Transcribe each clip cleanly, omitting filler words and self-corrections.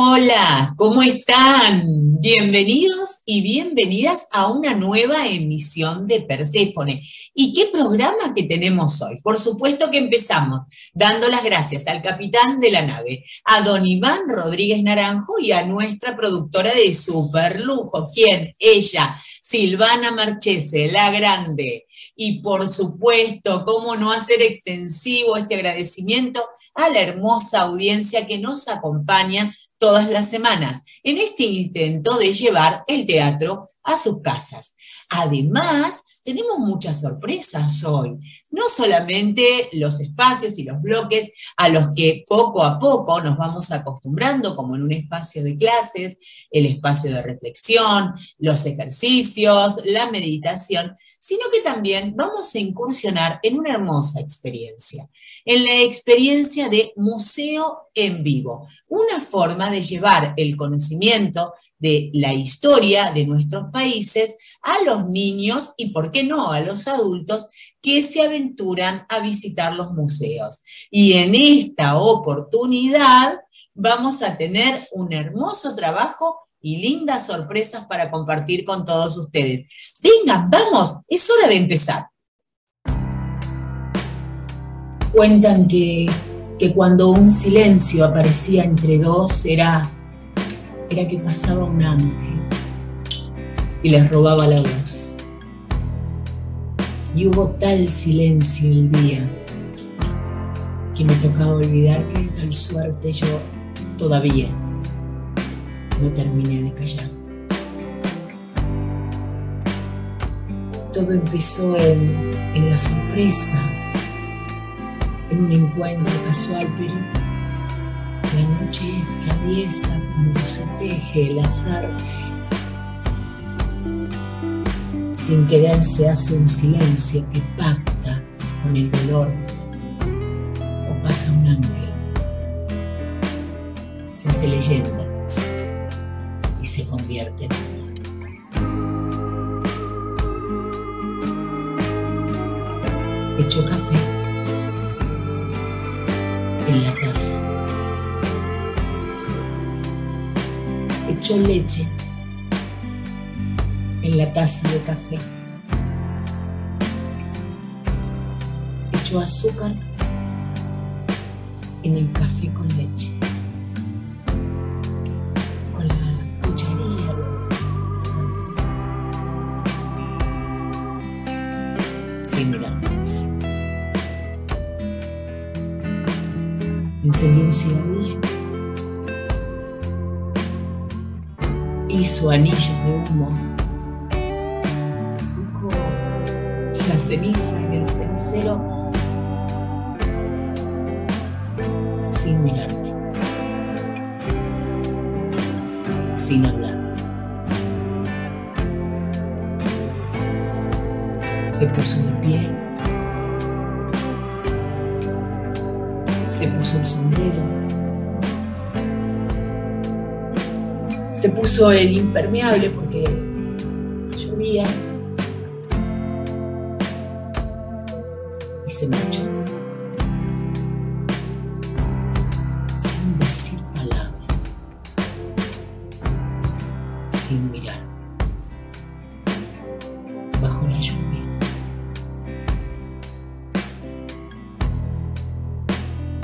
Hola, ¿cómo están? Bienvenidos y bienvenidas a una nueva emisión de Perséfone. ¿Y qué programa que tenemos hoy? Por supuesto que empezamos dando las gracias al capitán de la nave, a don Iván Rodríguez Naranjo y a nuestra productora de superlujo. ¿Quién? Ella, Silvana Marchese, la grande. Y por supuesto, ¿cómo no hacer extensivo este agradecimiento a la hermosa audiencia que nos acompaña todas las semanas en este intento de llevar el teatro a sus casas? Además, tenemos muchas sorpresas hoy, no solamente los espacios y los bloques a los que poco a poco nos vamos acostumbrando, como en un espacio de clases, el espacio de reflexión, los ejercicios, la meditación, sino que también vamos a incursionar en una hermosa experiencia, en la experiencia de museo en vivo, una forma de llevar el conocimiento de la historia de nuestros países a los niños y, por qué no, a los adultos que se aventuran a visitar los museos. Y en esta oportunidad vamos a tener un hermoso trabajo y lindas sorpresas para compartir con todos ustedes. Vengan, vamos, es hora de empezar. Cuentan que cuando un silencio aparecía entre dos era que pasaba un ángel y les robaba la voz. Y hubo tal silencio el día que me tocaba olvidar que de tal suerte yo todavía no terminé de callar. Todo empezó en la sorpresa, en un encuentro casual, pero la noche es traviesa cuando se teje el azar. Sin querer se hace un silencio que pacta con el dolor, o pasa un ángel, se hace leyenda y se convierte en amor. Echó café en la taza, echó leche en la taza de café, echó azúcar en el café con leche, con la cucharilla sin mirar. Encendió un cigarrillo, hizo anillos de humo, buscó la ceniza en el cenicero sin mirarme, sin hablar. Se puso de pie, se puso el sombrero, se puso el impermeable porque llovía y se marchó sin decir palabra, sin mirar, bajo la lluvia.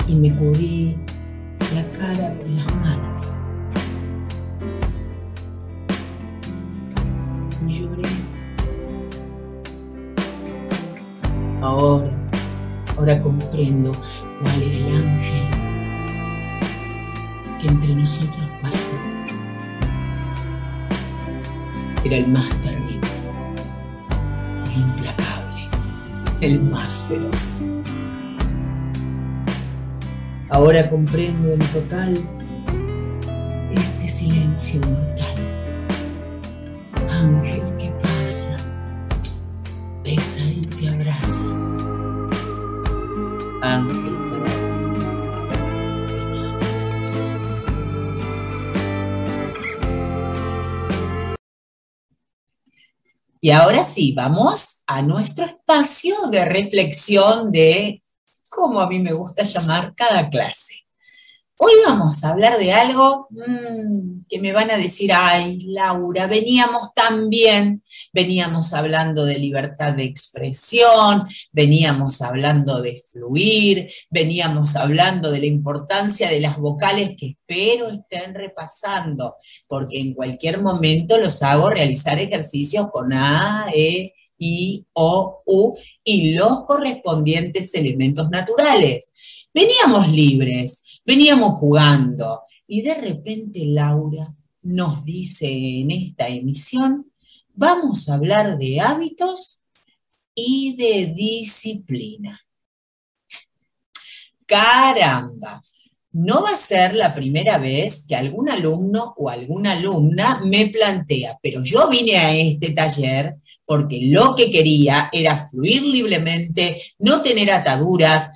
Y me cubrí la cara con las manos y lloré. Ahora comprendo cuál era el ángel que entre nosotros pasó. Era el más terrible, el implacable, el más feroz. Ahora comprendo en total este silencio mortal. Ángel que pasa, besa y te abraza. Ángel para y ahora sí, vamos a nuestro espacio de reflexión de como a mí me gusta llamar cada clase. Hoy vamos a hablar de algo que me van a decir, ay, Laura, veníamos tan bien, veníamos hablando de libertad de expresión, veníamos hablando de fluir, veníamos hablando de la importancia de las vocales que espero estén repasando, porque en cualquier momento los hago realizar ejercicios con A, E, I, O, U y los correspondientes elementos naturales. Veníamos libres. Veníamos jugando y de repente Laura nos dice en esta emisión, vamos a hablar de hábitos y de disciplina. Caramba, no va a ser la primera vez que algún alumno o alguna alumna me plantea, pero yo vine a este taller porque lo que quería era fluir libremente, no tener ataduras,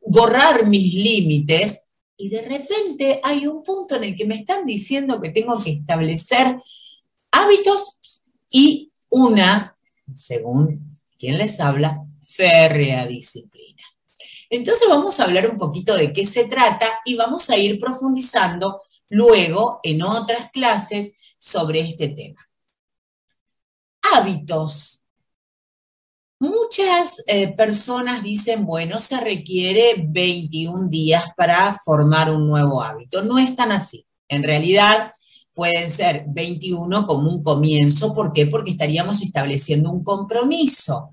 borrar mis límites, y de repente hay un punto en el que me están diciendo que tengo que establecer hábitos y una, según quien les habla, férrea disciplina. Entonces vamos a hablar un poquito de qué se trata y vamos a ir profundizando luego en otras clases sobre este tema. Hábitos. Muchas personas dicen, bueno, se requiere 21 días para formar un nuevo hábito. No es tan así. En realidad pueden ser 21 como un comienzo. ¿Por qué? Porque estaríamos estableciendo un compromiso.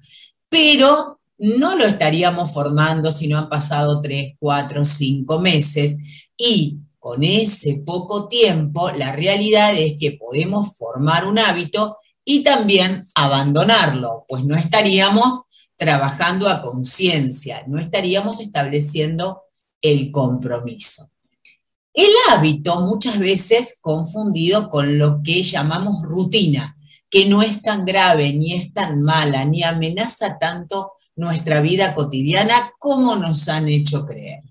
Pero no lo estaríamos formando si no han pasado 3, 4, 5 meses. Y con ese poco tiempo, la realidad es que podemos formar un hábito y también abandonarlo, pues no estaríamos trabajando a conciencia, no estaríamos estableciendo el compromiso. El hábito muchas veces confundido con lo que llamamos rutina, que no es tan grave, ni es tan mala, ni amenaza tanto nuestra vida cotidiana como nos han hecho creer.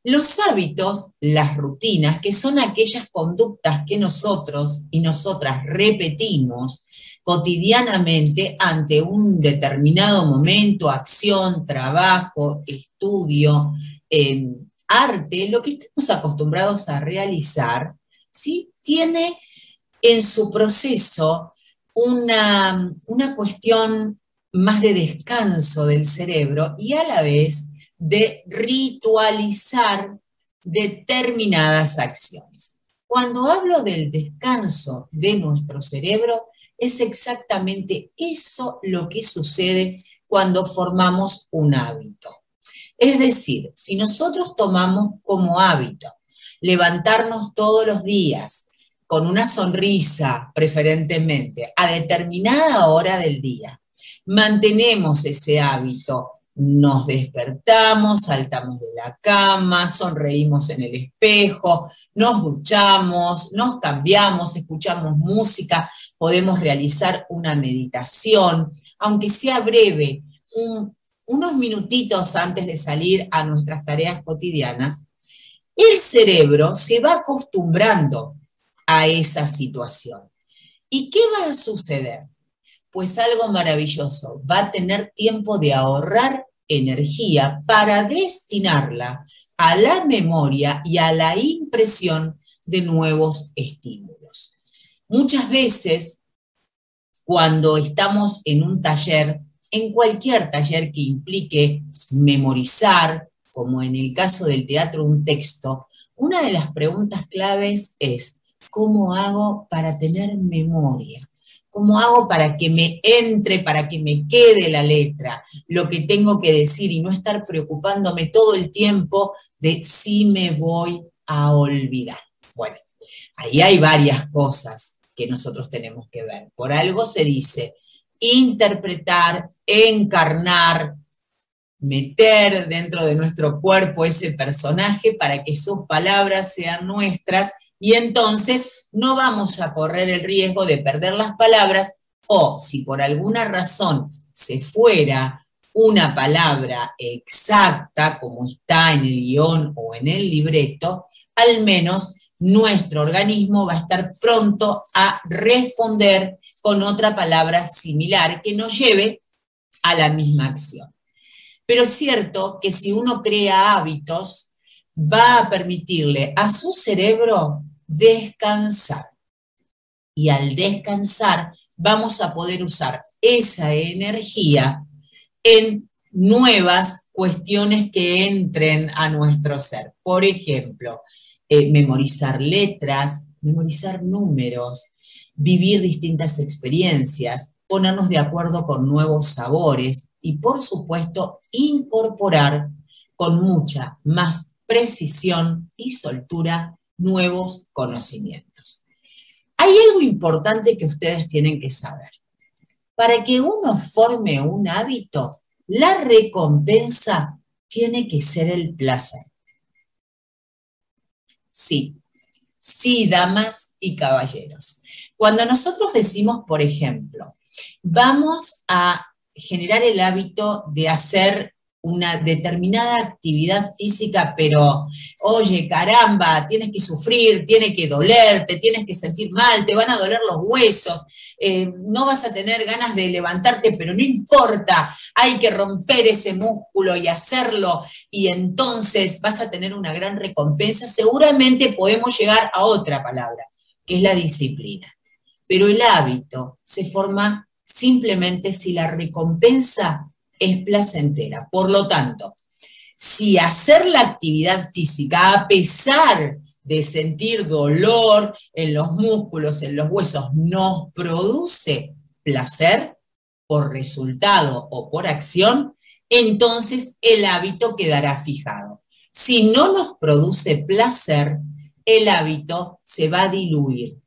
Los hábitos, las rutinas, que son aquellas conductas que nosotros y nosotras repetimos cotidianamente ante un determinado momento, acción, trabajo, estudio, arte, lo que estamos acostumbrados a realizar, ¿sí? Tiene en su proceso una cuestión más de descanso del cerebro y a la vez de ritualizar determinadas acciones. Cuando hablo del descanso de nuestro cerebro, es exactamente eso lo que sucede cuando formamos un hábito. Es decir, si nosotros tomamos como hábito levantarnos todos los días con una sonrisa, preferentemente, a determinada hora del día, mantenemos ese hábito, nos despertamos, saltamos de la cama, sonreímos en el espejo, nos duchamos, nos cambiamos, escuchamos música, podemos realizar una meditación, aunque sea breve, unos minutitos antes de salir a nuestras tareas cotidianas, el cerebro se va acostumbrando a esa situación. ¿Y qué va a suceder? Pues algo maravilloso, va a tener tiempo de ahorrar energía para destinarla a la memoria y a la impresión de nuevos estímulos. Muchas veces, cuando estamos en un taller, en cualquier taller que implique memorizar, como en el caso del teatro, un texto, una de las preguntas claves es, ¿cómo hago para tener memoria? ¿Cómo hago para que me entre, para que me quede la letra, lo que tengo que decir y no estar preocupándome todo el tiempo de si me voy a olvidar? Bueno, ahí hay varias cosas que nosotros tenemos que ver. Por algo se dice interpretar, encarnar, meter dentro de nuestro cuerpo ese personaje para que sus palabras sean nuestras y entonces no vamos a correr el riesgo de perder las palabras o si por alguna razón se fuera una palabra exacta como está en el guión o en el libreto, al menos nuestro organismo va a estar pronto a responder con otra palabra similar que nos lleve a la misma acción. Pero es cierto que si uno crea hábitos, va a permitirle a su cerebro descansar. Y al descansar vamos a poder usar esa energía en nuevas cuestiones que entren a nuestro ser. Por ejemplo, memorizar letras, memorizar números, vivir distintas experiencias, ponernos de acuerdo con nuevos sabores y, por supuesto, incorporar con mucha más precisión y soltura nuevos conocimientos. Hay algo importante que ustedes tienen que saber. Para que uno forme un hábito, la recompensa tiene que ser el placer. Sí, sí, damas y caballeros. Cuando nosotros decimos, por ejemplo, vamos a generar el hábito de hacer una determinada actividad física, pero, oye, caramba, tienes que sufrir, tiene que doler, te tienes que sentir mal, te van a doler los huesos, no vas a tener ganas de levantarte, pero no importa, hay que romper ese músculo y hacerlo, y entonces vas a tener una gran recompensa. Seguramente podemos llegar a otra palabra, que es la disciplina. Pero el hábito se forma simplemente si la recompensa es placentera. Por lo tanto, si hacer la actividad física, a pesar de sentir dolor en los músculos, en los huesos, nos produce placer por resultado o por acción, entonces el hábito quedará fijado. Si no nos produce placer, el hábito se va a diluir.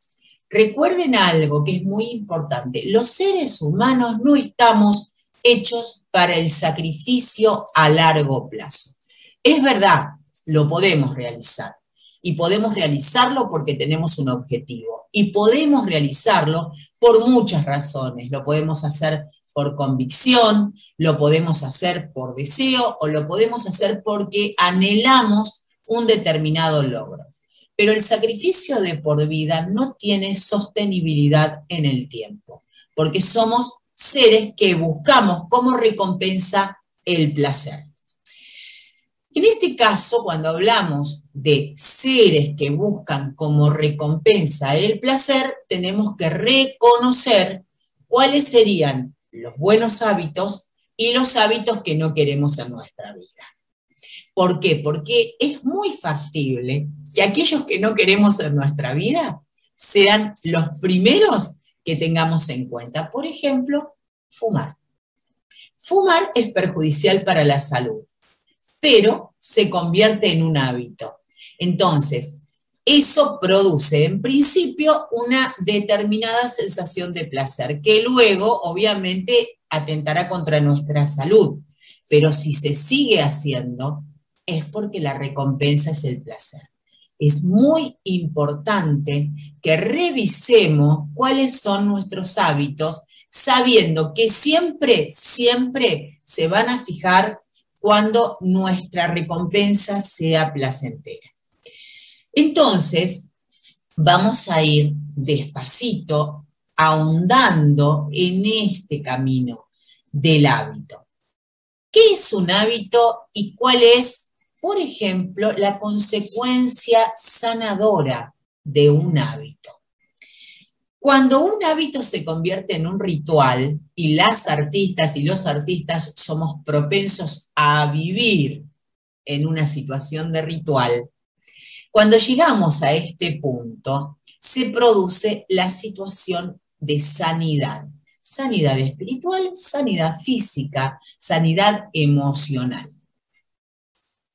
Recuerden algo que es muy importante: los seres humanos no estamos hechos para el sacrificio a largo plazo. Es verdad, lo podemos realizar, y podemos realizarlo porque tenemos un objetivo, y podemos realizarlo por muchas razones. Lo podemos hacer por convicción, lo podemos hacer por deseo, o lo podemos hacer porque anhelamos un determinado logro. Pero el sacrificio de por vida no tiene sostenibilidad en el tiempo, porque somos seres que buscamos como recompensa el placer. En este caso, cuando hablamos de seres que buscan como recompensa el placer, tenemos que reconocer cuáles serían los buenos hábitos y los hábitos que no queremos en nuestra vida. ¿Por qué? Porque es muy factible que aquellos que no queremos en nuestra vida sean los primeros que tengamos en cuenta. Por ejemplo, fumar. Fumar es perjudicial para la salud, pero se convierte en un hábito. Entonces, eso produce en principio una determinada sensación de placer, que luego obviamente atentará contra nuestra salud. Pero si se sigue haciendo, es porque la recompensa es el placer. Es muy importante que revisemos cuáles son nuestros hábitos, sabiendo que siempre se van a fijar cuando nuestra recompensa sea placentera. Entonces, vamos a ir despacito, ahondando en este camino del hábito. ¿Qué es un hábito y cuál es, por ejemplo, la consecuencia sanadora de un hábito? Cuando un hábito se convierte en un ritual, y las artistas y los artistas somos propensos a vivir en una situación de ritual, cuando llegamos a este punto, se produce la situación de sanidad. Sanidad espiritual, sanidad física, sanidad emocional.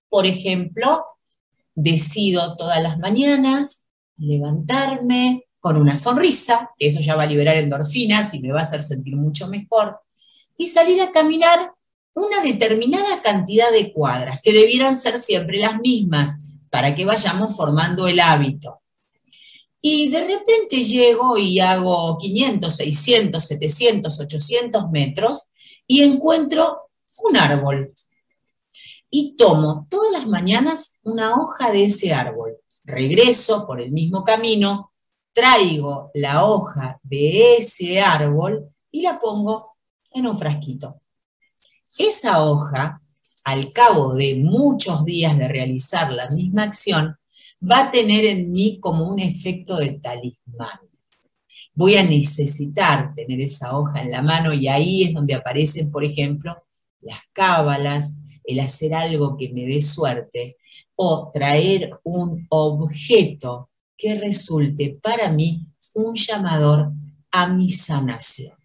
Por ejemplo, decido todas las mañanas levantarme con una sonrisa, que eso ya va a liberar endorfinas y me va a hacer sentir mucho mejor, y salir a caminar una determinada cantidad de cuadras, que debieran ser siempre las mismas, para que vayamos formando el hábito. Y de repente llego y hago 500, 600, 700, 800 metros y encuentro un árbol. Y tomo todas las mañanas una hoja de ese árbol. Regreso por el mismo camino, traigo la hoja de ese árbol y la pongo en un frasquito. Esa hoja al cabo de muchos días de realizar la misma acción, va a tener en mí como un efecto de talismán. Voy a necesitar tener esa hoja en la mano y ahí es donde aparecen, por ejemplo, las cábalas, el hacer algo que me dé suerte o traer un objeto que resulte para mí un llamador a mi sanación.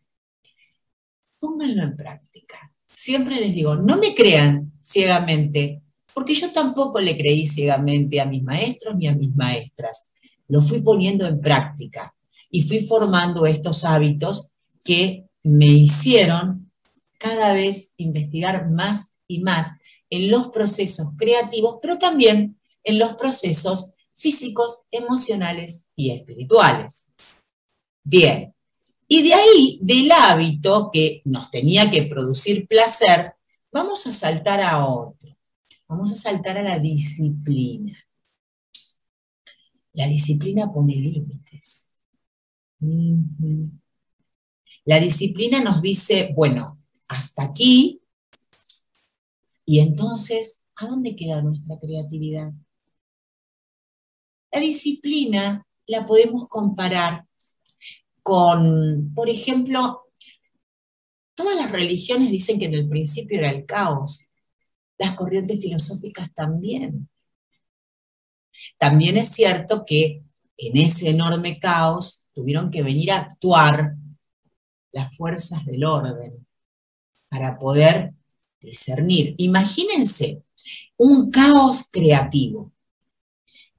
Pónganlo en práctica. Siempre les digo, no me crean ciegamente, porque yo tampoco le creí ciegamente a mis maestros ni a mis maestras. Lo fui poniendo en práctica y fui formando estos hábitos que me hicieron cada vez investigar más y más en los procesos creativos, pero también en los procesos físicos, emocionales y espirituales. Bien, y de ahí, del hábito que nos tenía que producir placer, vamos a saltar a otro. Vamos a saltar a la disciplina. La disciplina pone límites. La disciplina nos dice, bueno, hasta aquí, y entonces, ¿a dónde queda nuestra creatividad? La disciplina la podemos comparar con, por ejemplo, todas las religiones dicen que en el principio era el caos. Las corrientes filosóficas también. También es cierto que en ese enorme caos tuvieron que venir a actuar las fuerzas del orden para poder discernir. Imagínense un caos creativo.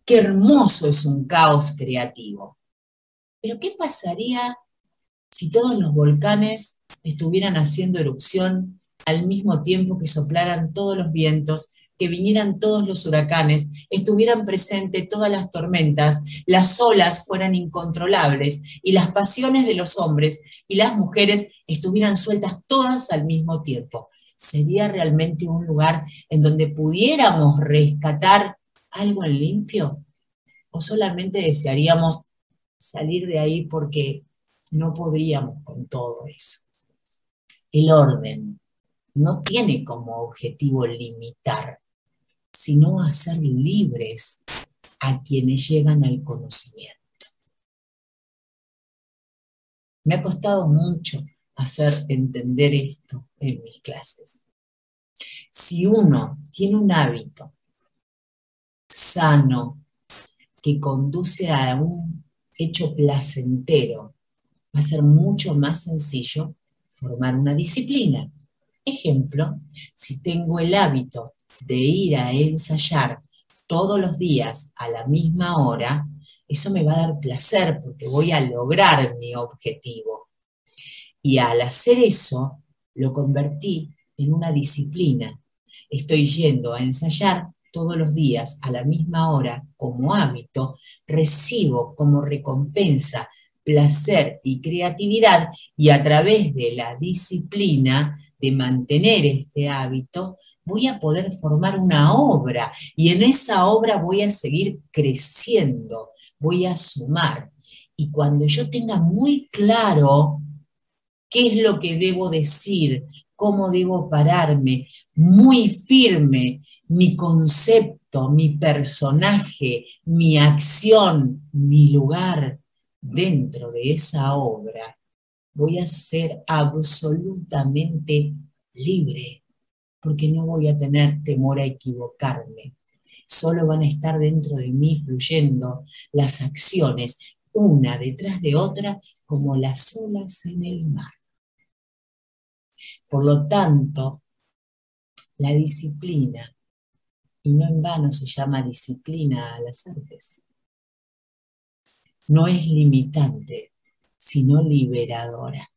Qué hermoso es un caos creativo. Pero ¿qué pasaría si todos los volcanes estuvieran haciendo erupción al mismo tiempo que soplaran todos los vientos, que vinieran todos los huracanes, estuvieran presentes todas las tormentas, las olas fueran incontrolables y las pasiones de los hombres y las mujeres estuvieran sueltas todas al mismo tiempo? ¿Sería realmente un lugar en donde pudiéramos rescatar algo en limpio? ¿O solamente desearíamos salir de ahí porque no podríamos con todo eso? El orden no tiene como objetivo limitar, sino hacer libres a quienes llegan al conocimiento. Me ha costado mucho hacer entender esto en mis clases. Si uno tiene un hábito sano que conduce a un hecho placentero, va a ser mucho más sencillo formar una disciplina. Ejemplo, si tengo el hábito de ir a ensayar todos los días a la misma hora, eso me va a dar placer porque voy a lograr mi objetivo. Y al hacer eso, lo convertí en una disciplina. Estoy yendo a ensayar todos los días a la misma hora como hábito, recibo como recompensa placer y creatividad, y a través de la disciplina de mantener este hábito, voy a poder formar una obra, y en esa obra voy a seguir creciendo, voy a sumar. Y cuando yo tenga muy claro qué es lo que debo decir, cómo debo pararme, muy firme mi concepto, mi personaje, mi acción, mi lugar dentro de esa obra, voy a ser absolutamente libre, porque no voy a tener temor a equivocarme. Solo van a estar dentro de mí fluyendo las acciones, una detrás de otra, como las olas en el mar. Por lo tanto, la disciplina, y no en vano se llama disciplina a las artes, no es limitante, sino liberadora.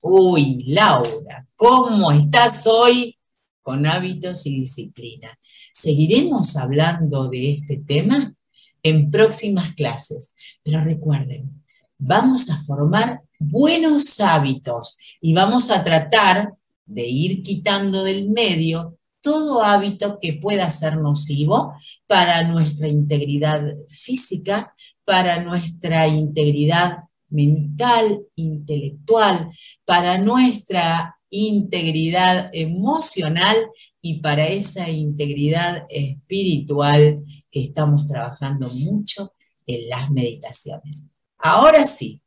Uy, Laura, ¿cómo estás hoy con hábitos y disciplina? Seguiremos hablando de este tema en próximas clases, pero recuerden, vamos a formar buenos hábitos y vamos a tratar de ir quitando del medio todo hábito que pueda ser nocivo para nuestra integridad física, para nuestra integridad mental, intelectual, para nuestra integridad emocional y para esa integridad espiritual que estamos trabajando mucho en las meditaciones. Ahora sí,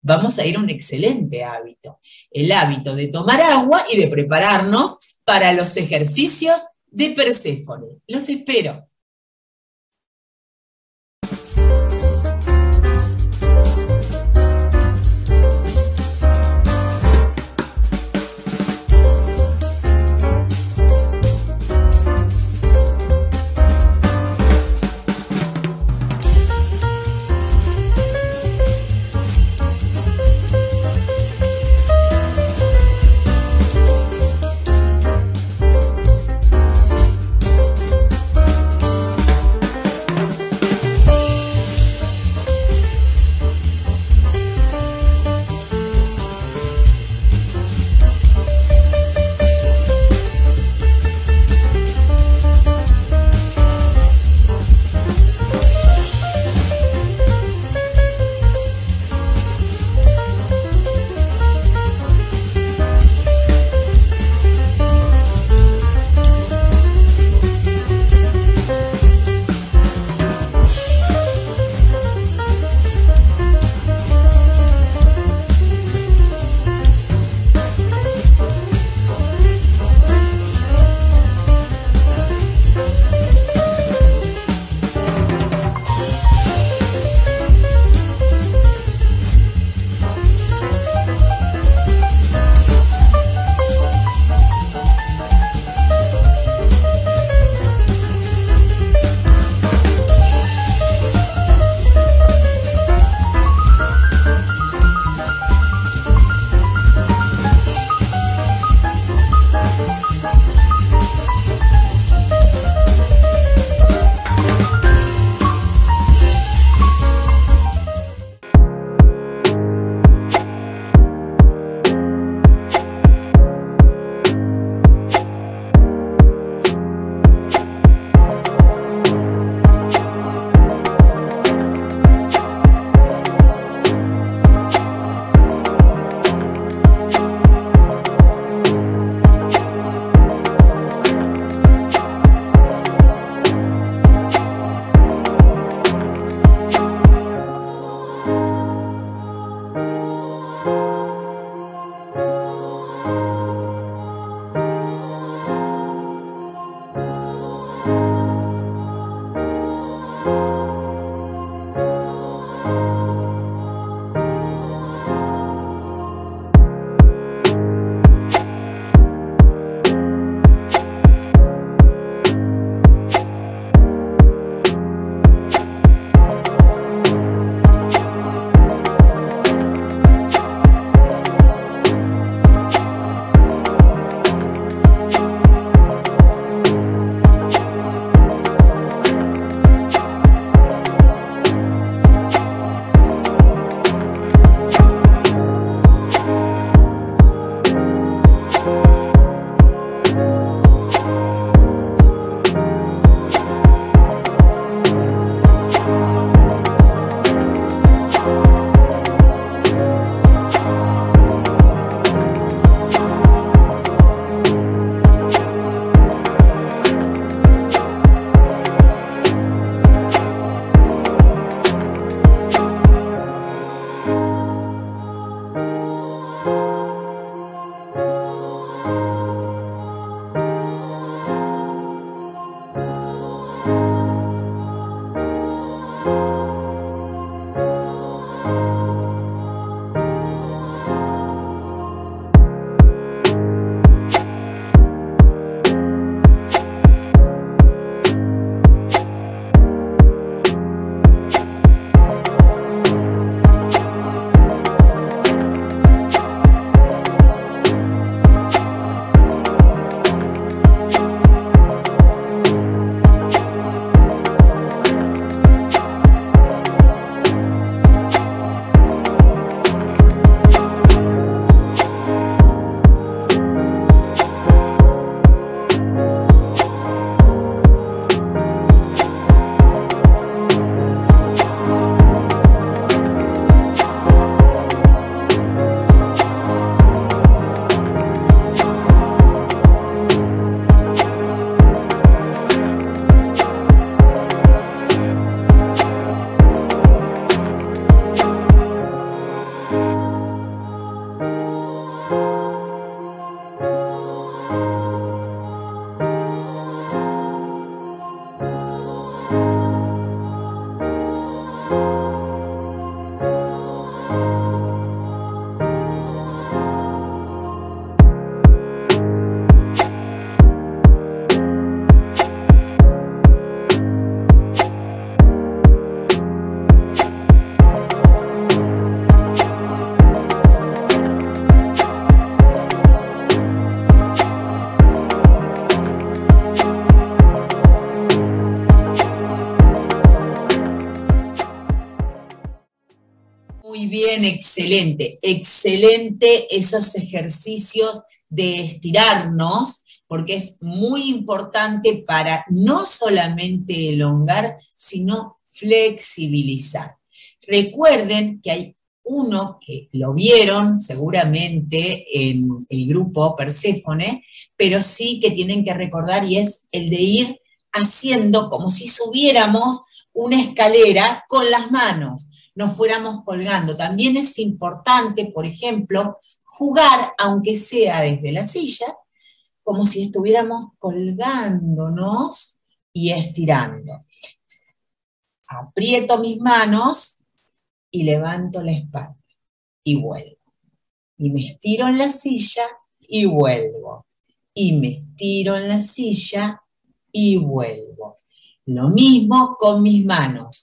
vamos a ir a un excelente hábito, el hábito de tomar agua y de prepararnos para los ejercicios de Perséfone. Los espero. Muy bien, excelente, excelente esos ejercicios de estirarnos, porque es muy importante para no solamente elongar, sino flexibilizar. Recuerden que hay uno que lo vieron seguramente en el grupo Perséfone, pero sí que tienen que recordar y es el de ir haciendo como si subiéramos una escalera con las manos, nos fuéramos colgando. También es importante, por ejemplo, jugar, aunque sea desde la silla, como si estuviéramos colgándonos y estirando. Aprieto mis manos y levanto la espalda y vuelvo. Y me estiro en la silla y vuelvo. Y me estiro en la silla y vuelvo. Lo mismo con mis manos.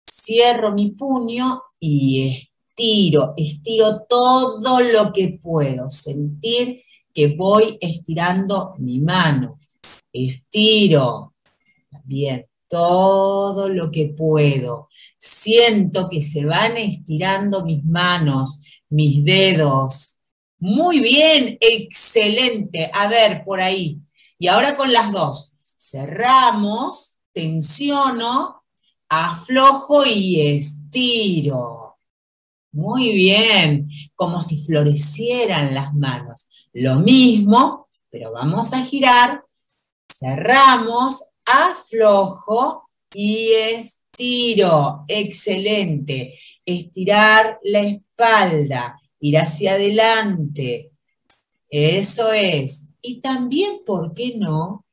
Cierro mi puño y estiro todo lo que puedo. Sentir que voy estirando mi mano. Estiro. Bien, todo lo que puedo. Siento que se van estirando mis manos, mis dedos. Muy bien, excelente. A ver, por ahí. Y ahora con las dos. Cerramos, tensiono, aflojo y estiro. Muy bien, como si florecieran las manos. Lo mismo, pero vamos a girar. Cerramos, aflojo y estiro. Excelente. Estirar la espalda, ir hacia adelante. Eso es. Y también, ¿por qué no?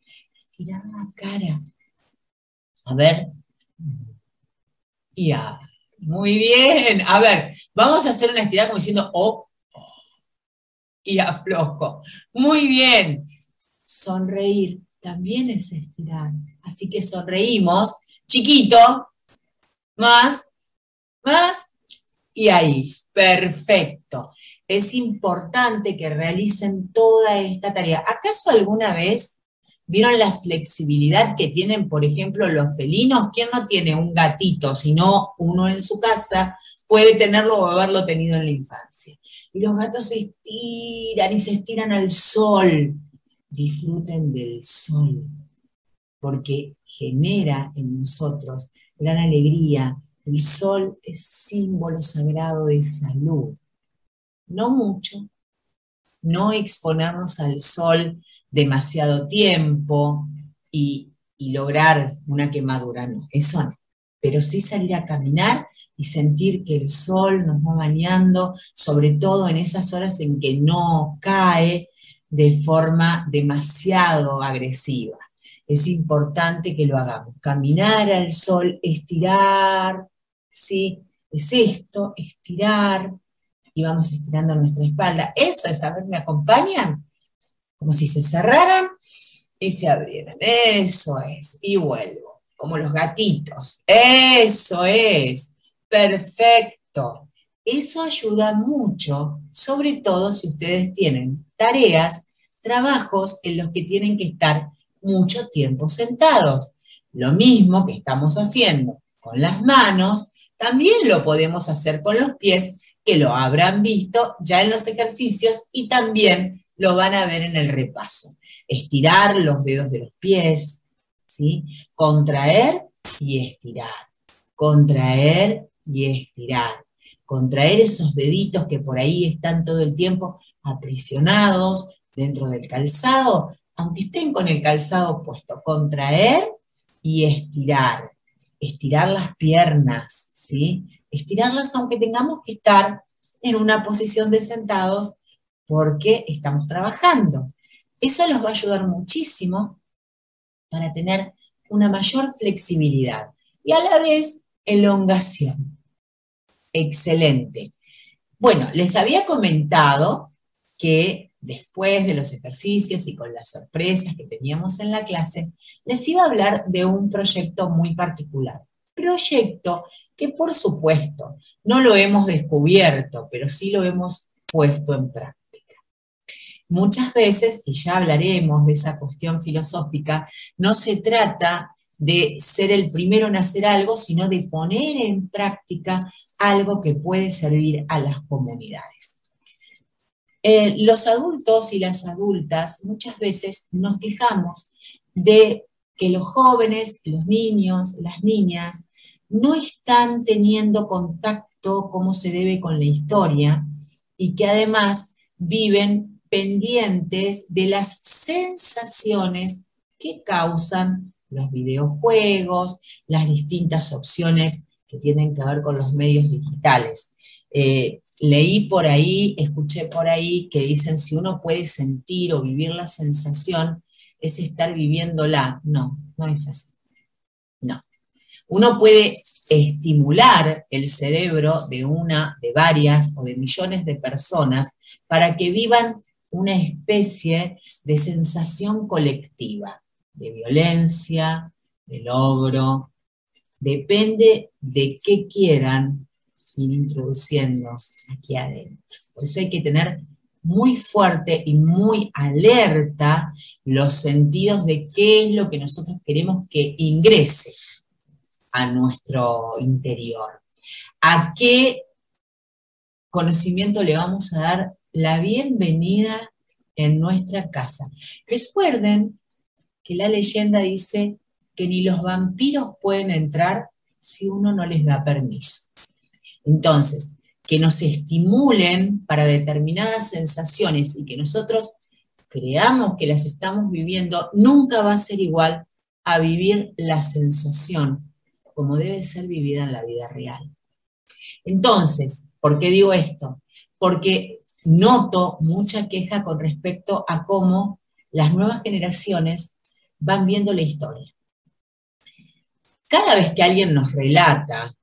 Estirar la cara. A ver. Ya. Muy bien. A ver, vamos a hacer una estirada como diciendo oh, y aflojo. Muy bien. Sonreír también es estirar. Así que sonreímos, chiquito, más, y ahí. Perfecto. Es importante que realicen toda esta tarea. ¿Acaso alguna vez vieron la flexibilidad que tienen, por ejemplo, los felinos? ¿Quién no tiene un gatito, sino uno en su casa? Puede tenerlo o haberlo tenido en la infancia. Y los gatos se estiran y se estiran al sol. Disfruten del sol, porque genera en nosotros gran alegría. El sol es símbolo sagrado de salud. No mucho, no exponernos al sol demasiado tiempo y lograr una quemadura, no, eso no. Pero sí salir a caminar y sentir que el sol nos va bañando, sobre todo en esas horas en que no cae de forma demasiado agresiva. Es importante que lo hagamos. Caminar al sol, estirar, ¿sí? Es esto, estirar, y vamos estirando nuestra espalda. Eso es, a ver, ¿me acompañan? Como si se cerraran y se abrieran. Eso es, y vuelvo, como los gatitos. Eso es, perfecto. Eso ayuda mucho, sobre todo si ustedes tienen tareas, trabajos en los que tienen que estar mucho tiempo sentados. Lo mismo que estamos haciendo con las manos, también lo podemos hacer con los pies, que lo habrán visto ya en los ejercicios y también lo van a ver en el repaso. Estirar los dedos de los pies, ¿sí? Contraer y estirar. Contraer y estirar. Contraer esos deditos que por ahí están todo el tiempo aprisionados dentro del calzado, aunque estén con el calzado puesto. Contraer y estirar. Estirar las piernas, ¿sí? Estirarlas aunque tengamos que estar en una posición de sentados porque estamos trabajando. Eso los va a ayudar muchísimo para tener una mayor flexibilidad y a la vez elongación. Excelente. Bueno, les había comentado que después de los ejercicios y con las sorpresas que teníamos en la clase, les iba a hablar de un proyecto muy particular. Proyecto que, por supuesto, no lo hemos descubierto, pero sí lo hemos puesto en práctica. Muchas veces, y ya hablaremos de esa cuestión filosófica, no se trata de ser el primero en hacer algo, sino de poner en práctica algo que puede servir a las comunidades. Los adultos y las adultas muchas veces nos quejamos de que los jóvenes, los niños, las niñas, no están teniendo contacto como se debe con la historia y que además viven pendientes de las sensaciones que causan los videojuegos, las distintas opciones que tienen que ver con los medios digitales. Leí por ahí, escuché por ahí que dicen si uno puede sentir o vivir la sensación, es estar viviéndola. No, no es así. No. Uno puede estimular el cerebro de una, de varias o de millones de personas para que vivan una especie de sensación colectiva, de violencia, de logro. Depende de qué quieran ir introduciendo aquí adentro. Por eso hay que tener muy fuerte y muy alerta los sentidos de qué es lo que nosotros queremos que ingrese a nuestro interior. ¿A qué conocimiento le vamos a dar la bienvenida en nuestra casa? Recuerden que la leyenda dice que ni los vampiros pueden entrar si uno no les da permiso. Entonces, que nos estimulen para determinadas sensaciones y que nosotros creamos que las estamos viviendo, nunca va a ser igual a vivir la sensación como debe ser vivida en la vida real. Entonces, ¿por qué digo esto? Porque noto mucha queja con respecto a cómo las nuevas generaciones van viendo la historia. Cada vez que alguien nos relata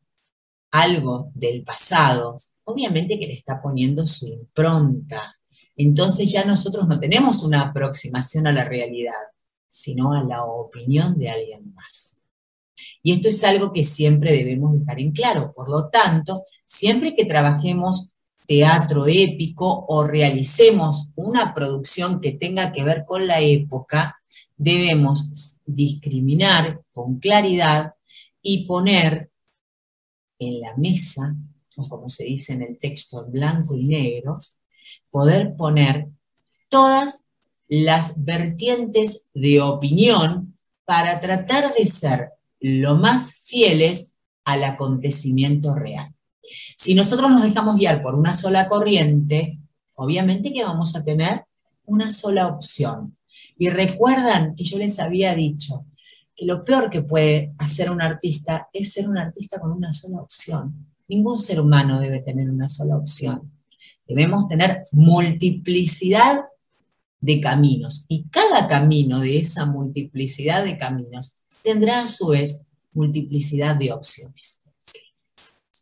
algo del pasado, obviamente que le está poniendo su impronta. Entonces ya nosotros no tenemos una aproximación a la realidad, sino a la opinión de alguien más. Y esto es algo que siempre debemos dejar en claro. Por lo tanto, siempre que trabajemos teatro épico o realicemos una producción que tenga que ver con la época, debemos discriminar con claridad y poner en la mesa, o como se dice en el texto en blanco y negro, poder poner todas las vertientes de opinión para tratar de ser lo más fieles al acontecimiento real. Si nosotros nos dejamos guiar por una sola corriente, obviamente que vamos a tener una sola opción. Y recuerdan que yo les había dicho que lo peor que puede hacer un artista es ser un artista con una sola opción. Ningún ser humano debe tener una sola opción. Debemos tener multiplicidad de caminos, y cada camino de esa multiplicidad de caminos tendrá a su vez multiplicidad de opciones.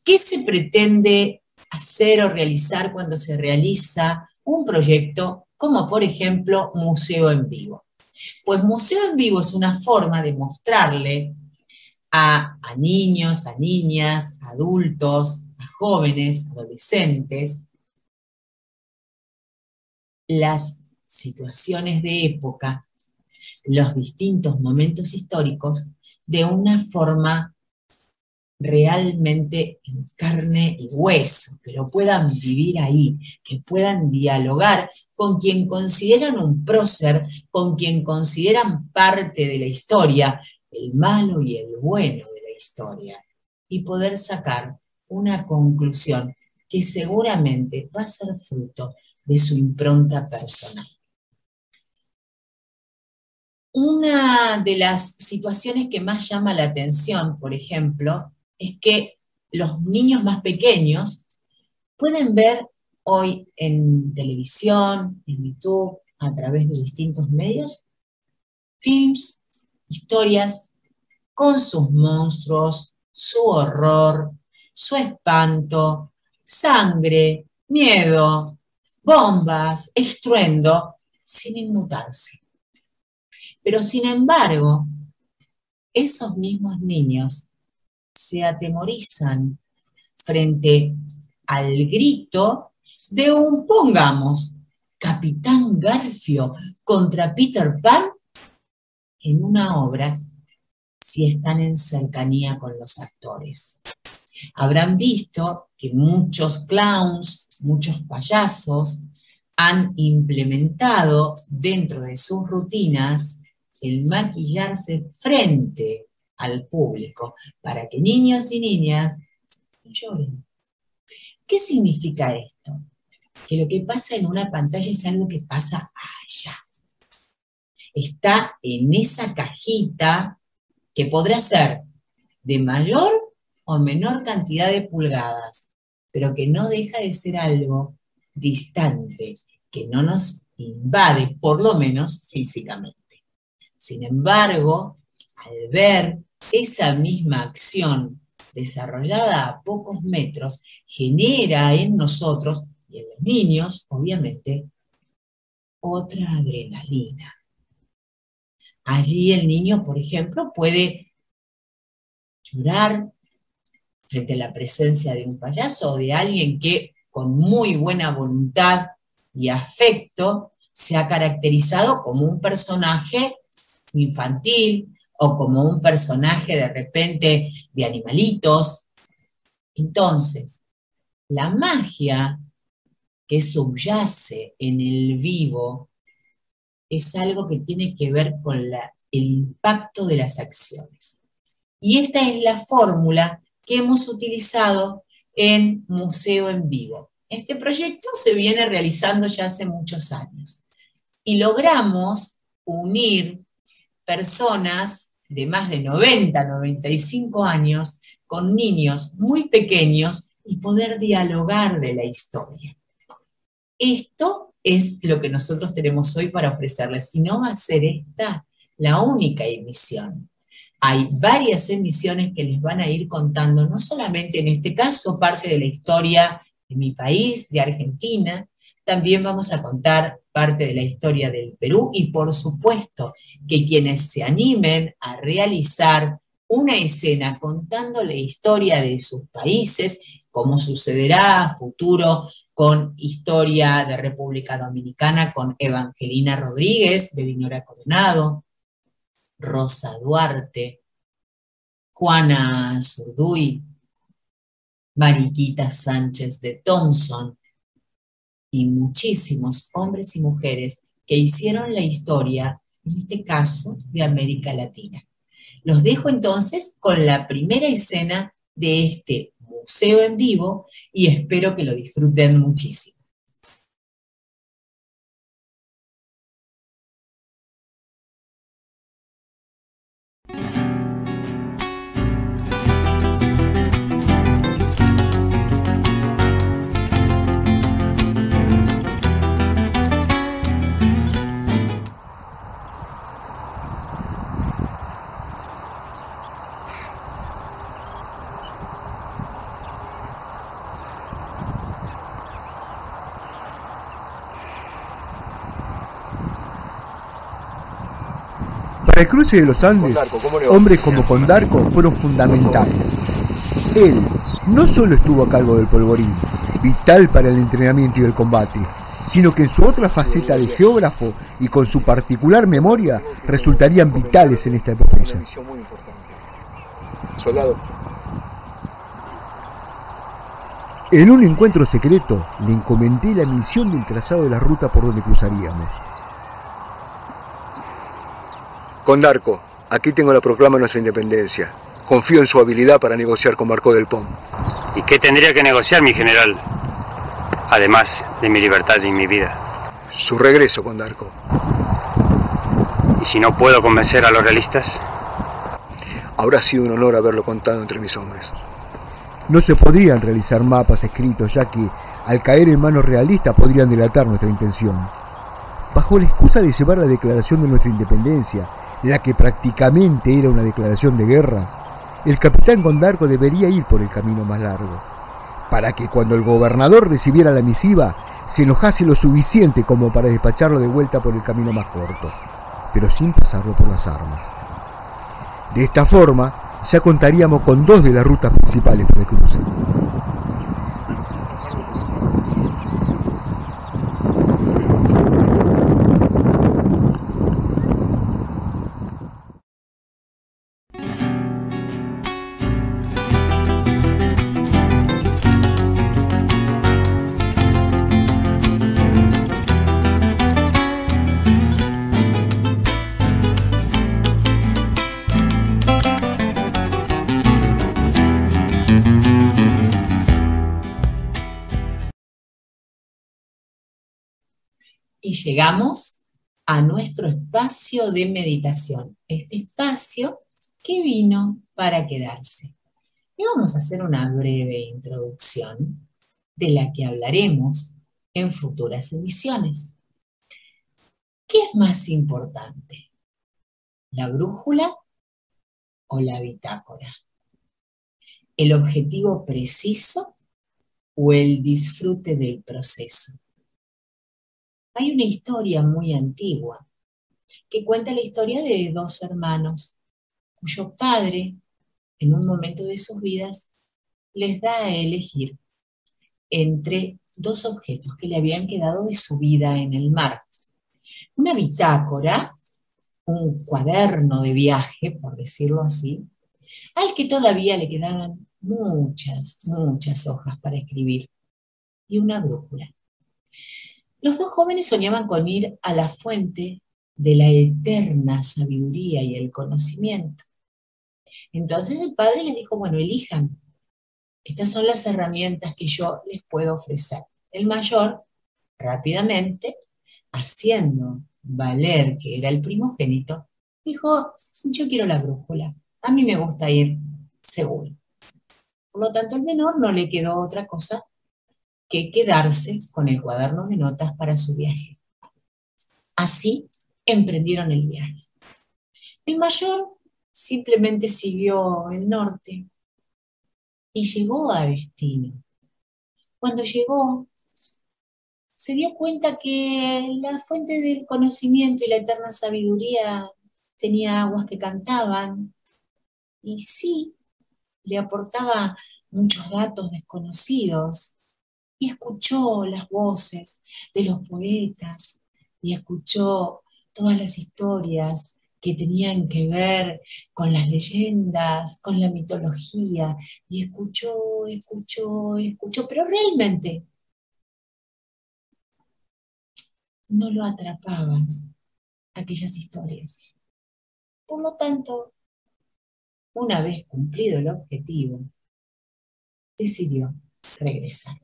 ¿Qué se pretende hacer o realizar cuando se realiza un proyecto como, por ejemplo, Museo en Vivo? Pues Museo en Vivo es una forma de mostrarle a niños, a niñas, a adultos, a jóvenes, adolescentes, las situaciones de época, los distintos momentos históricos, de una forma realmente en carne y hueso, que lo puedan vivir ahí, que puedan dialogar con quien consideran un prócer, con quien consideran parte de la historia, el malo y el bueno de la historia, y poder sacar una conclusión que seguramente va a ser fruto de su impronta personal. Una de las situaciones que más llama la atención, por ejemplo, es que los niños más pequeños pueden ver hoy en televisión, en YouTube, a través de distintos medios, films, historias con sus monstruos, su horror, su espanto, sangre, miedo, bombas, estruendo, sin inmutarse. Pero sin embargo, esos mismos niños se atemorizan frente al grito de un, pongamos, Capitán Garfio contra Peter Pan en una obra si están en cercanía con los actores. Habrán visto que muchos clowns, muchos payasos, han implementado dentro de sus rutinas el maquillarse frente al público para que niños y niñas no lloren. ¿Qué significa esto? Que lo que pasa en una pantalla es algo que pasa allá. Está en esa cajita que podrá ser de mayor o menor cantidad de pulgadas, pero que no deja de ser algo distante, que no nos invade, por lo menos físicamente. Sin embargo, al ver esa misma acción desarrollada a pocos metros, genera en nosotros y en los niños, obviamente, otra adrenalina. Allí el niño, por ejemplo, puede llorar frente a la presencia de un payaso o de alguien que con muy buena voluntad y afecto se ha caracterizado como un personaje infantil o como un personaje de repente de animalitos. Entonces, la magia que subyace en el vivo es algo que tiene que ver con el impacto de las acciones. Y esta es la fórmula que hemos utilizado en Museo en Vivo. Este proyecto se viene realizando ya hace muchos años y logramos unir personas de más de 90, 95 años con niños muy pequeños y poder dialogar de la historia. Esto es lo que nosotros tenemos hoy para ofrecerles y no va a ser esta la única emisión. Hay varias emisiones que les van a ir contando, no solamente en este caso, parte de la historia de mi país, de Argentina, también vamos a contar parte de la historia del Perú y por supuesto que quienes se animen a realizar una escena contando la historia de sus países, como sucederá a futuro con Historia de República Dominicana, con Evangelina Rodríguez de Viñora Coronado, Rosa Duarte, Juana Zurduy, Mariquita Sánchez de Thompson y muchísimos hombres y mujeres que hicieron la historia, en este caso, de América Latina. Los dejo entonces con la primera escena de este museo en vivo y espero que lo disfruten muchísimo. Para el cruce de los Andes, hombres como Condarco fueron fundamentales. Él no solo estuvo a cargo del polvorín, vital para el entrenamiento y el combate, sino que en su otra faceta de geógrafo y con su particular memoria resultarían vitales en esta epopeya. Soldado. En un encuentro secreto le encomendé la misión del trazado de la ruta por donde cruzaríamos. Condarco, aquí tengo la proclama de nuestra independencia. Confío en su habilidad para negociar con Marcó del Pom. ¿Y qué tendría que negociar, mi general? Además de mi libertad y mi vida. Su regreso, Condarco. ¿Y si no puedo convencer a los realistas? Habrá sido un honor haberlo contado entre mis hombres. No se podrían realizar mapas escritos, ya que, al caer en manos realistas, podrían delatar nuestra intención. Bajo la excusa de llevar la declaración de nuestra independencia, la que prácticamente era una declaración de guerra, el capitán Condarco debería ir por el camino más largo, para que cuando el gobernador recibiera la misiva, se enojase lo suficiente como para despacharlo de vuelta por el camino más corto, pero sin pasarlo por las armas. De esta forma, ya contaríamos con 2 de las rutas principales para el cruce. Y llegamos a nuestro espacio de meditación, este espacio que vino para quedarse. Y vamos a hacer una breve introducción de la que hablaremos en futuras emisiones. ¿Qué es más importante? ¿La brújula o la bitácora? ¿El objetivo preciso o el disfrute del proceso? Hay una historia muy antigua que cuenta la historia de dos hermanos cuyo padre, en un momento de sus vidas, les da a elegir entre dos objetos que le habían quedado de su vida en el mar. Una bitácora, un cuaderno de viaje, por decirlo así, al que todavía le quedaban muchas hojas para escribir, y una brújula. Los dos jóvenes soñaban con ir a la fuente de la eterna sabiduría y el conocimiento. Entonces el padre les dijo, bueno, elijan. Estas son las herramientas que yo les puedo ofrecer. El mayor, rápidamente, haciendo valer que era el primogénito, dijo, yo quiero la brújula. A mí me gusta ir seguro. Por lo tanto, al menor no le quedó otra cosa que quedarse con el cuaderno de notas para su viaje. Así emprendieron el viaje. El mayor simplemente siguió el norte y llegó a destino. Cuando llegó, se dio cuenta que la fuente del conocimiento y la eterna sabiduría tenía aguas que cantaban y sí, le aportaba muchos datos desconocidos y escuchó las voces de los poetas y escuchó todas las historias que tenían que ver con las leyendas, con la mitología, y escuchó, pero realmente no lo atrapaban aquellas historias. Por lo tanto, una vez cumplido el objetivo, decidió regresar.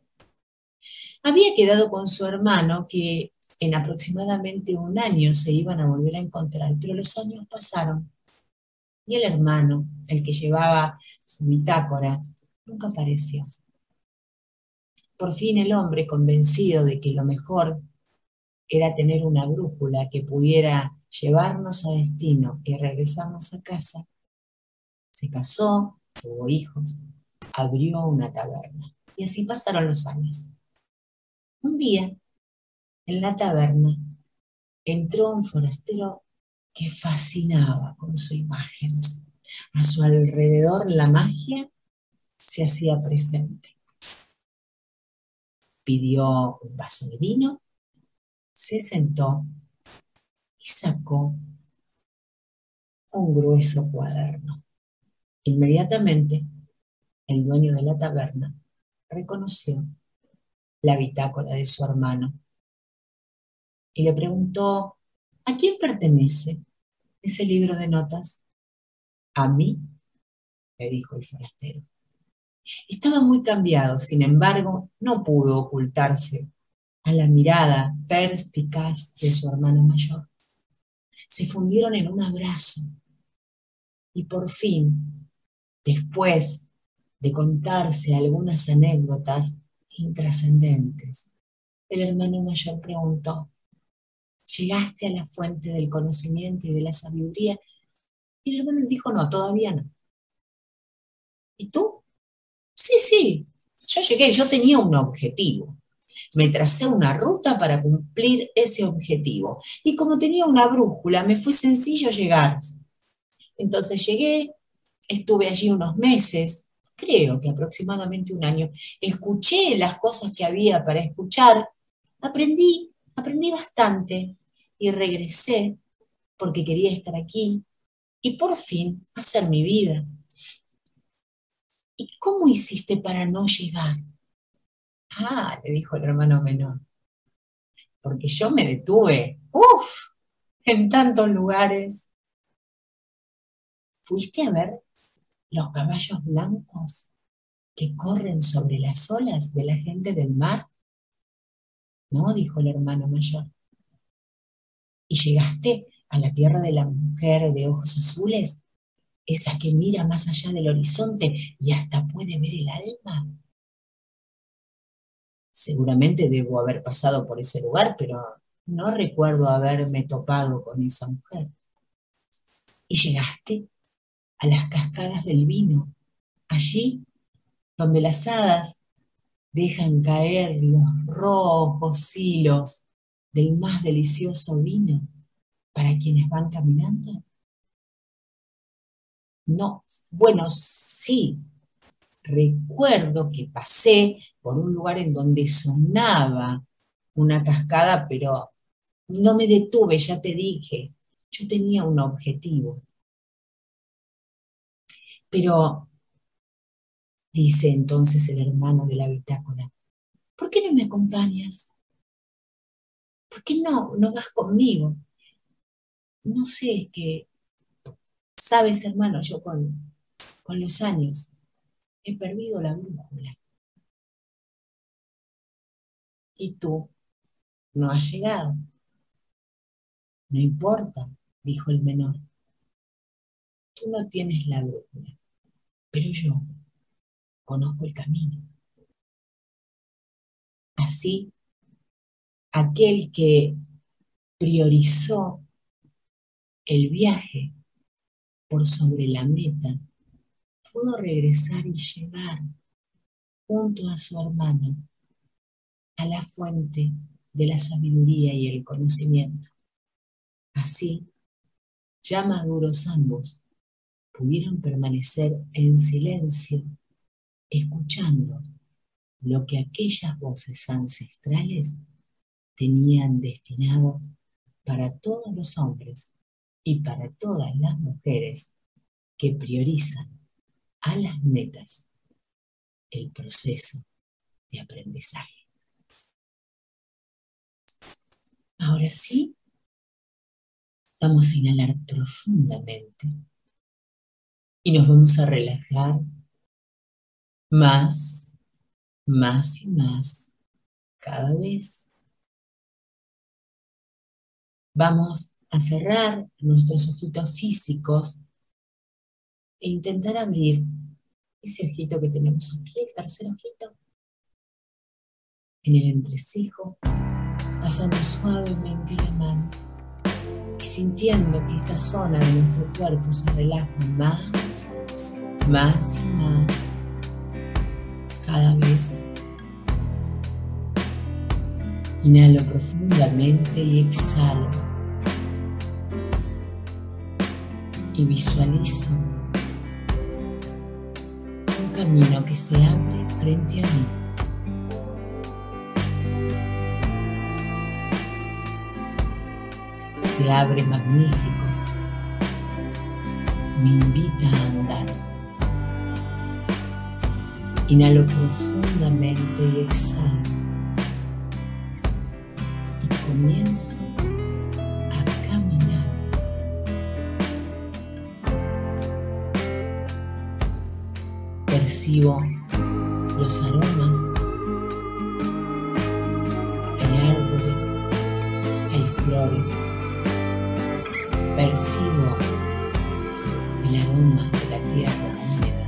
Había quedado con su hermano que en aproximadamente un año se iban a volver a encontrar, pero los años pasaron y el hermano, el que llevaba su bitácora, nunca apareció. Por fin el hombre, convencido de que lo mejor era tener una brújula que pudiera llevarnos a destino y regresarnos a casa, se casó, tuvo hijos, abrió una taberna y así pasaron los años. Un día, en la taberna, entró un forastero que fascinaba con su imagen. A su alrededor la magia se hacía presente. Pidió un vaso de vino, se sentó y sacó un grueso cuaderno. Inmediatamente, el dueño de la taberna reconoció la bitácora de su hermano y le preguntó, ¿a quién pertenece ese libro de notas? A mí, le dijo el forastero. Estaba muy cambiado, sin embargo, no pudo ocultarse a la mirada perspicaz de su hermano mayor. Se fundieron en un abrazo y por fin, después de contarse algunas anécdotas intrascendentes, el hermano mayor preguntó, ¿llegaste a la fuente del conocimiento y de la sabiduría? Y el hermano dijo, no, todavía no. ¿Y tú? Sí, yo llegué, yo tenía un objetivo. Me tracé una ruta para cumplir ese objetivo. Y como tenía una brújula, me fue sencillo llegar. Entonces llegué, estuve allí unos meses, creo que aproximadamente un año. Escuché las cosas que había para escuchar, aprendí bastante y regresé porque quería estar aquí y por fin hacer mi vida. ¿Y cómo hiciste para no llegar? Ah, le dijo el hermano menor, porque yo me detuve, en tantos lugares. ¿Fuiste a ver los caballos blancos que corren sobre las olas de la gente del mar? No, dijo el hermano mayor. ¿Y llegaste a la tierra de la mujer de ojos azules? Esa que mira más allá del horizonte y hasta puede ver el alma. Seguramente debo haber pasado por ese lugar, pero no recuerdo haberme topado con esa mujer. ¿Y llegaste a las cascadas del vino, allí donde las hadas dejan caer los rojos hilos del más delicioso vino para quienes van caminando? No, bueno, sí, recuerdo que pasé por un lugar en donde sonaba una cascada, pero no me detuve, ya te dije, yo tenía un objetivo. Pero, dice entonces el hermano de la bitácora, ¿por qué no me acompañas? ¿Por qué no vas conmigo? No sé, es que, sabes, hermano, yo con los años he perdido la brújula. Y tú no has llegado. No importa, dijo el menor. Tú no tienes la brújula, pero yo conozco el camino. Así, aquel que priorizó el viaje por sobre la meta pudo regresar y llegar junto a su hermano a la fuente de la sabiduría y el conocimiento. Así, ya maduros ambos, pudieron permanecer en silencio, escuchando lo que aquellas voces ancestrales tenían destinado para todos los hombres y para todas las mujeres que priorizan a las metas el proceso de aprendizaje. Ahora sí, vamos a inhalar profundamente y nos vamos a relajar más y más cada vez. Vamos a cerrar nuestros ojitos físicos e intentar abrir ese ojito que tenemos aquí, el tercer ojito, en el entrecejo, pasando suavemente la mano y sintiendo que esta zona de nuestro cuerpo se relaja más y más cada vez. Inhalo profundamente y exhalo. Y visualizo un camino que se abre frente a mí. Se abre magnífico. Me invita a andar. Inhalo profundamente y exhalo. Y comienzo a caminar. Percibo los aromas. Hay árboles, hay flores. Percibo el aroma de la tierra húmeda,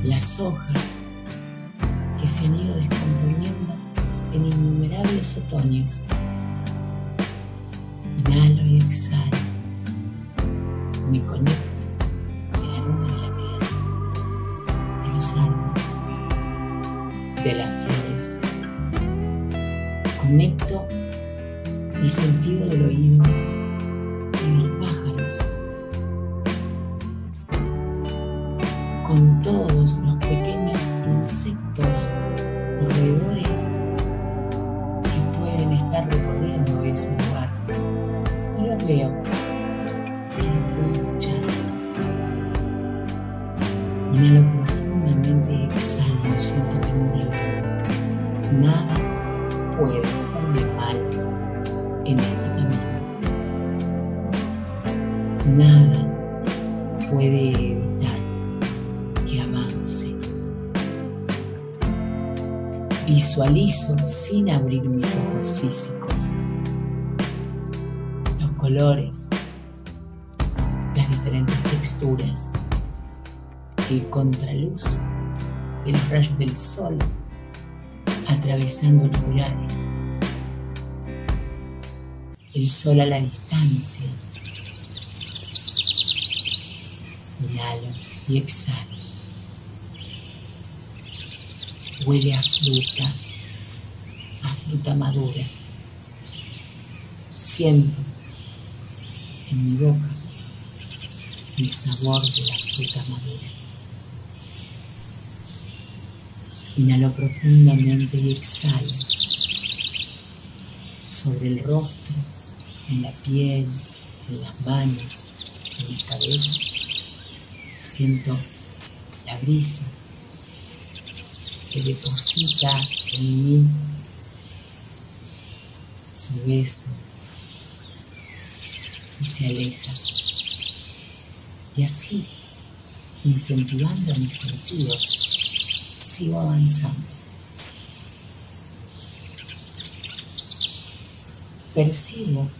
las hojas que se han ido descomponiendo en innumerables otoños. Inhalo y exhalo. Me conecto el aroma de la tierra, de los árboles, de las flores. Conecto el sentido del oído con los pájaros, con todos los pequeños insectos o roedores que pueden estar recorriendo ese lugar. No los veo, pero los puedo escuchar. Inhalo profundamente y exhalo, no siento temor alguno. Nada puede hacerme mal en este camino. Nada puede evitar que avance. Visualizo sin abrir mis ojos físicos colores, las diferentes texturas, el contraluz de los rayos del sol atravesando el follaje, el sol a la distancia. Inhalo y exhalo. Huele a fruta madura. Siento en mi boca el sabor de la fruta madura. Inhalo profundamente y exhalo. Sobre el rostro, en la piel, en las manos, en el cabello, siento la brisa que deposita en mí su beso y se aleja. Y así, incentivando mis sentidos, sigo avanzando. Percibo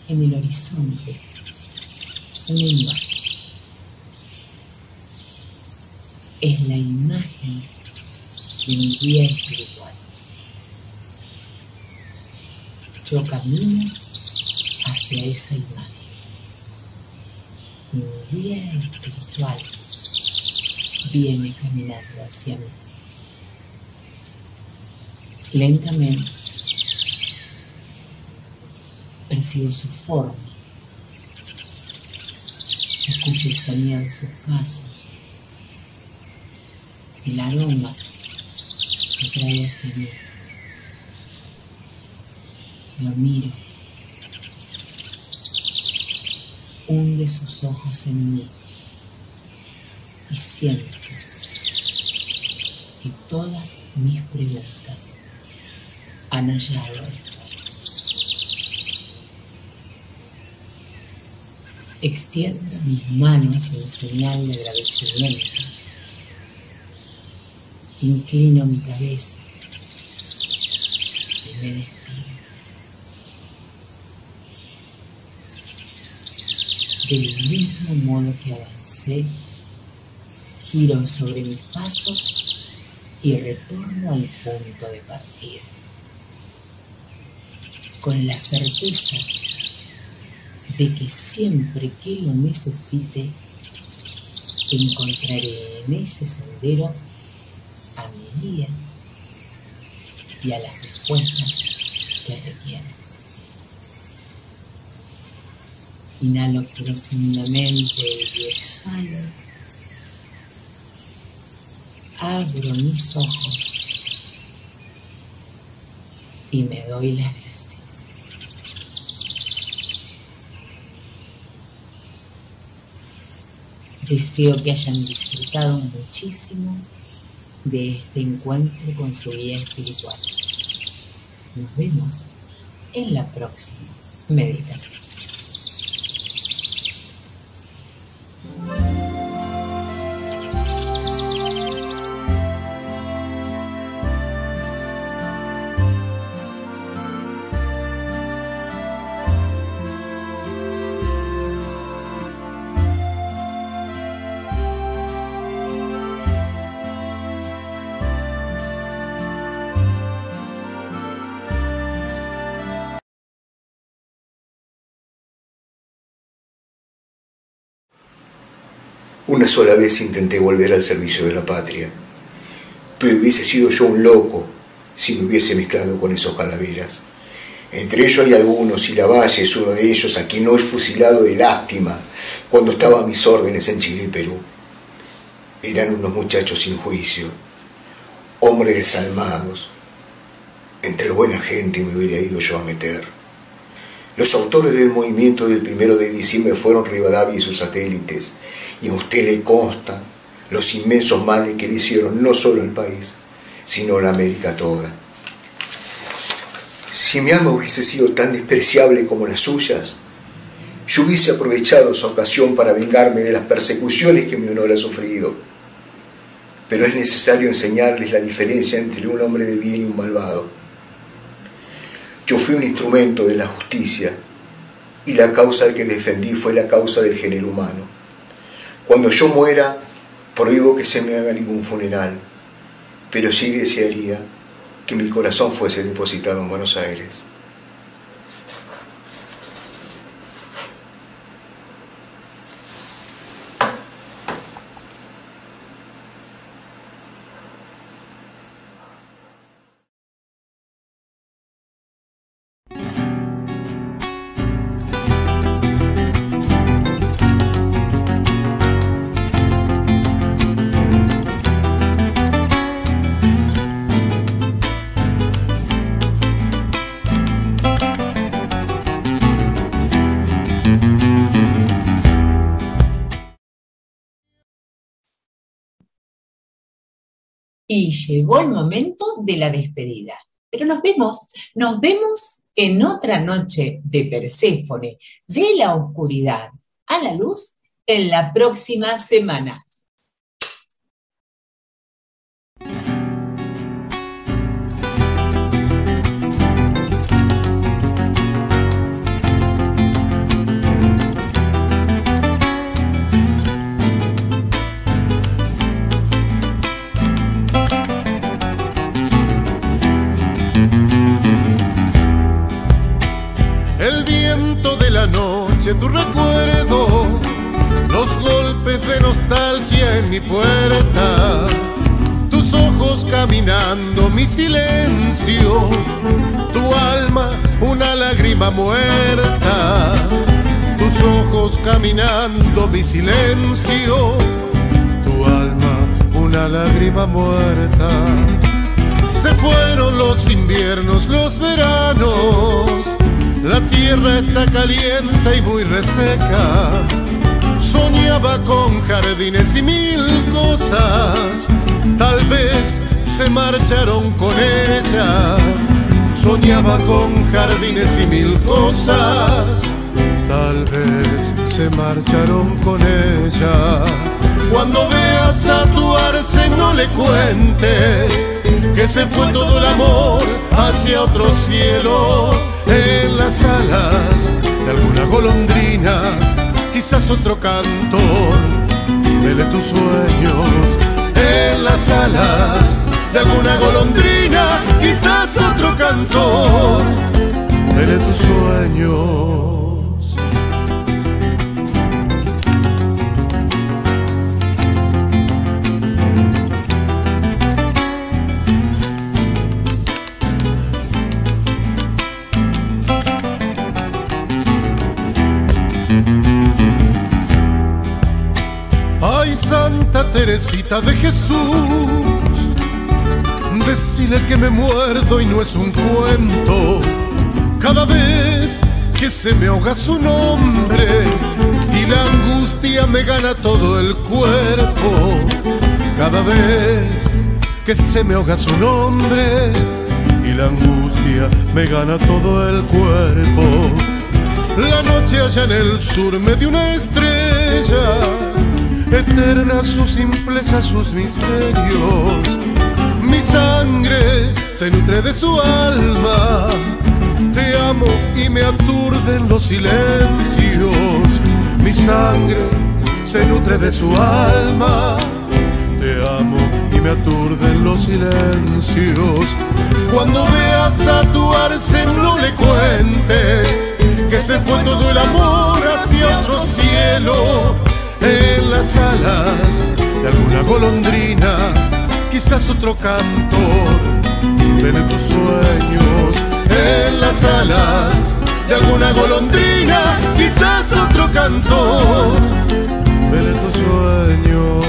en el horizonte una imagen. Es la imagen de mi guía espiritual. Yo camino hacia esa imagen. Mi guía espiritual viene caminando hacia mí. Lentamente percibo su forma. Escucho el sonido de sus pasos. El aroma me trae hacia mí. Lo miro. Hunde sus ojos en mí. Y siento que todas mis preguntas han hallado respuesta. Extiendo mis manos en señal de agradecimiento. Inclino mi cabeza y me despido. Del mismo modo que avancé, giro sobre mis pasos y retorno al punto de partida. Con la certeza de que siempre que lo necesite, encontraré en ese sendero a mi guía y a las respuestas que requieren. Inhalo profundamente y exhalo. Abro mis ojos y me doy las gracias. Deseo que hayan disfrutado muchísimo de este encuentro con su guía espiritual. Nos vemos en la próxima meditación. Una sola vez intenté volver al servicio de la patria, pero hubiese sido yo un loco si me hubiese mezclado con esos calaveras. Entre ellos hay algunos, y Lavalle es uno de ellos, a quien hoy fusilado de lástima cuando estaba a mis órdenes en Chile y Perú. Eran unos muchachos sin juicio, hombres desalmados. Entre buena gente me hubiera ido yo a meter. Los autores del movimiento del 1 de diciembre fueron Rivadavia y sus satélites, y a usted le consta los inmensos males que le hicieron no solo al país, sino a la América toda. Si mi alma hubiese sido tan despreciable como las suyas, yo hubiese aprovechado esa ocasión para vengarme de las persecuciones que mi honor ha sufrido. Pero es necesario enseñarles la diferencia entre un hombre de bien y un malvado. Yo fui un instrumento de la justicia y la causa que defendí fue la causa del género humano. Cuando yo muera, prohíbo que se me haga ningún funeral, pero sí desearía que mi corazón fuese depositado en Buenos Aires. Y llegó el momento de la despedida. Pero nos vemos en otra noche de Perséfone, de la oscuridad a la luz, en la próxima semana. El viento de la noche, tu recuerdo, los golpes de nostalgia en mi puerta, tus ojos caminando, mi silencio, tu alma una lágrima muerta, tus ojos caminando, mi silencio, tu alma una lágrima muerta. Se fueron los inviernos, los veranos, la tierra está caliente y muy reseca. Soñaba con jardines y mil cosas, tal vez se marcharon con ella. Soñaba con jardines y mil cosas, tal vez se marcharon con ella. Cuando veas a tu Arce no le cuentes que se fue todo el amor hacia otro cielo. En las alas de alguna golondrina, quizás otro cantor vele tus sueños. En las alas de alguna golondrina, quizás otro cantor vele tus sueños. Ay, Santa Teresita de Jesús, decile que me muerdo y no es un cuento. Cada vez que se me ahoga su nombre y la angustia me gana todo el cuerpo. Cada vez que se me ahoga su nombre y la angustia me gana todo el cuerpo. La noche allá en el sur me dio una estrella, eterna su simpleza, sus misterios. Mi sangre se nutre de su alma, te amo y me aturden los silencios. Mi sangre se nutre de su alma, te amo y me aturden los silencios. Cuando veas a tu Arce no le cuentes que se fue todo el amor hacia otro cielo. En las alas de alguna golondrina, quizás otro cantor vele tus sueños. En las alas de alguna golondrina, quizás otro cantor vele tus sueños.